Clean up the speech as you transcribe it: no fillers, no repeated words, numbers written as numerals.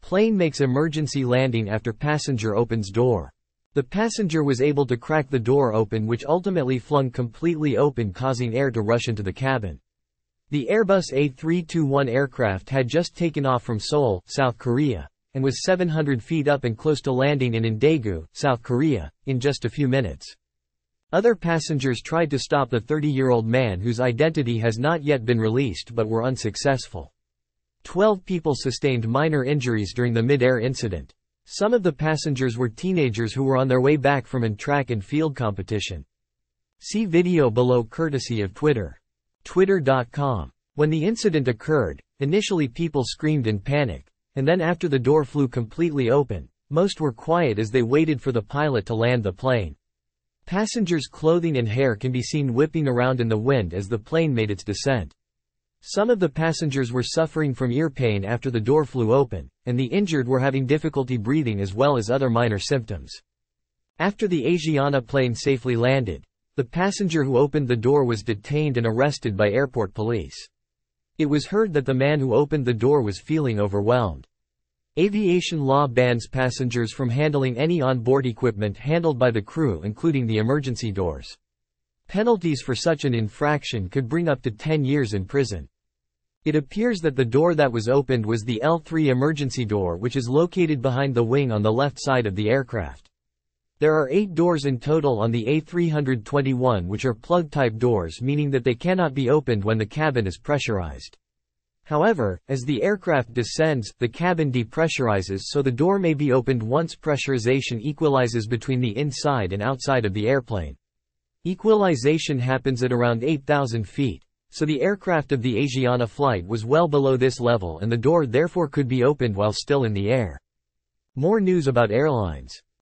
Plane makes emergency landing after passenger opens door. The passenger was able to crack the door open, which ultimately flung completely open, causing air to rush into the cabin. The Airbus A321 aircraft had just taken off from Seoul, South Korea, and was 700 feet up and close to landing in Daegu, South Korea, in just a few minutes. Other passengers tried to stop the 30-year-old man, whose identity has not yet been released, but were unsuccessful. 12 people sustained minor injuries during the mid-air incident. Some of the passengers were teenagers who were on their way back from a track and field competition. See video below courtesy of Twitter. Twitter.com. When the incident occurred, initially people screamed in panic, and then after the door flew completely open, most were quiet as they waited for the pilot to land the plane. Passengers' clothing and hair can be seen whipping around in the wind as the plane made its descent. Some of the passengers were suffering from ear pain after the door flew open, and the injured were having difficulty breathing as well as other minor symptoms. After the Asiana plane safely landed, the passenger who opened the door was detained and arrested by airport police. It was heard that the man who opened the door was feeling overwhelmed. Aviation law bans passengers from handling any onboard equipment handled by the crew, including the emergency doors. Penalties for such an infraction could bring up to 10 years in prison. It appears that the door that was opened was the L3 emergency door, which is located behind the wing on the left side of the aircraft. There are 8 doors in total on the A321, which are plug-type doors, meaning that they cannot be opened when the cabin is pressurized. However, as the aircraft descends, the cabin depressurizes, so the door may be opened once pressurization equalizes between the inside and outside of the airplane. Equalization happens at around 8,000 feet, so the aircraft of the Asiana flight was well below this level, and the door therefore could be opened while still in the air. More news about airlines.